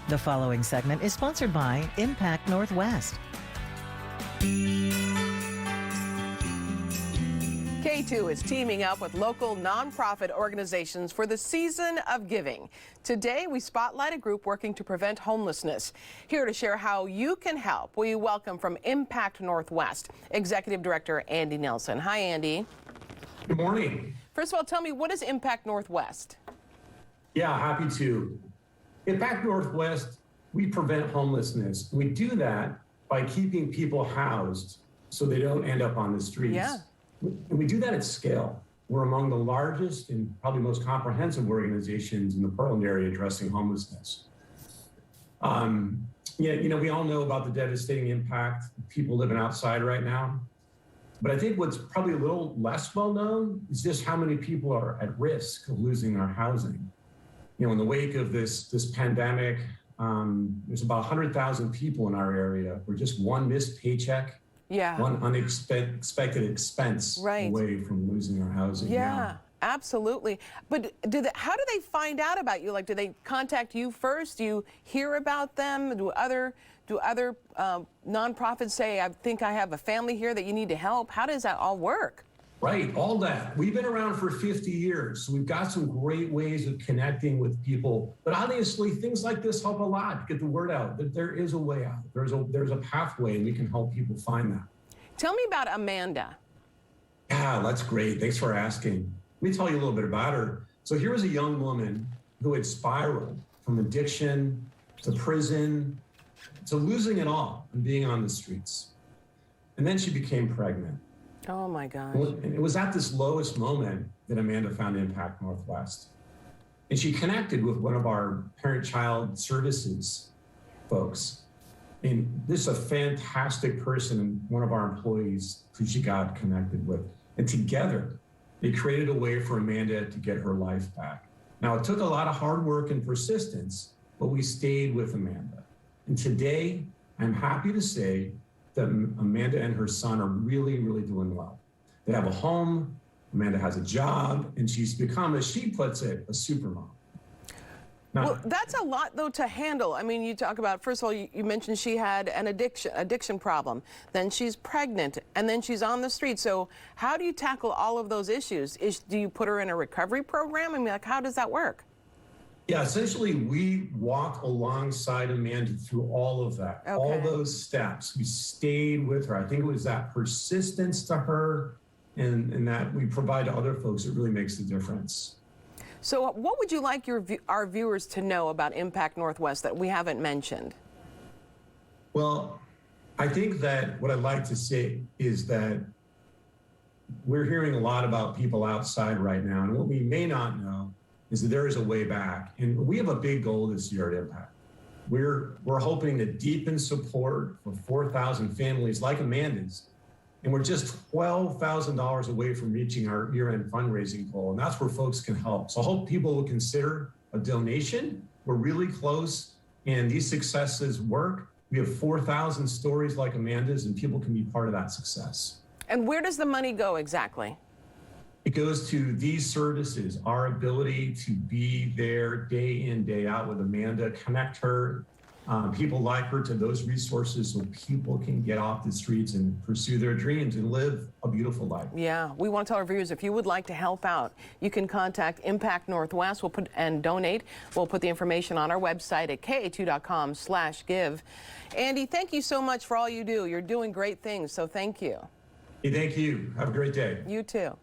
The following segment is sponsored by Impact Northwest. Katu is teaming up with local nonprofit organizations for the season of giving. Today, we spotlight a group working to prevent homelessness. Here to share how you can help, we welcome from Impact Northwest, Executive Director Andy Nelson. Hi, Andy. Good morning. First of all, tell me, what is Impact Northwest? Yeah, happy to. Impact Northwest, we prevent homelessness. We do that by keeping people housed so they don't end up on the streets. Yeah. And we do that at scale. We're among the largest and probably most comprehensive organizations in the Portland area addressing homelessness. We all know about the devastating impact of people living outside right now. But I think what's probably a little less well known is just how many people are at risk of losing their housing. In the wake of this pandemic, there's about 100,000 people in our area where just one missed paycheck, one unexpected expense away from losing their housing. Yeah, absolutely. But how do they find out about you? Like, do they contact you first? Do you hear about them? Do other nonprofits say, I think I have a family here that you need to help? How does that all work? Right, all that. We've been around for 50 years, so we've got some great ways of connecting with people. But obviously, things like this help a lot. Get the word out that there is a way out. There's a pathway, and we can help people find that. Tell me about Amanda. Yeah, that's great. Thanks for asking. Let me tell you a little bit about her. So here was a young woman who had spiraled from addiction to prison to losing it all and being on the streets. And then she became pregnant. Oh my gosh. And it was at this lowest moment that Amanda found Impact Northwest. And she connected with one of our parent-child services folks. And this is a fantastic person and one of our employees who she got connected with. And together, they created a way for Amanda to get her life back. Now, it took a lot of hard work and persistence, but we stayed with Amanda. And today, I'm happy to say that Amanda and her son are really, really doing well. They have a home, Amanda has a job, and she's become, as she puts it, a supermom. Now, well, that's a lot, though, to handle. I mean, you talk about, first of all, you mentioned she had an addiction problem. Then she's pregnant, and then she's on the street. So how do you tackle all of those issues? Do you put her in a recovery program? I mean, like, how does that work? Yeah, essentially, we walk alongside Amanda through all of that, all those steps. We stayed with her. I think it was that persistence to her and that we provide to other folks that really makes the difference. So what would you like our viewers to know about Impact Northwest that we haven't mentioned? Well, I think that what I'd like to say is that we're hearing a lot about people outside right now, and what we may not know is that there is a way back. And we have a big goal this year at Impact. We're hoping to deepen support for 4,000 families like Amanda's. And we're just $12,000 away from reaching our year-end fundraising goal. And that's where folks can help. So I hope people will consider a donation. We're really close, and these successes work. We have 4,000 stories like Amanda's, and people can be part of that success. And where does the money go exactly? It goes to these services, our ability to be there day in, day out with Amanda, connect her, people like her to those resources so people can get off the streets and pursue their dreams and live a beautiful life. Yeah, we want to tell our viewers, if you would like to help out, you can contact Impact Northwest and donate. We'll put the information on our website at katu.com/give. Andy, thank you so much for all you do. You're doing great things, so thank you. Hey, thank you. Have a great day. You too.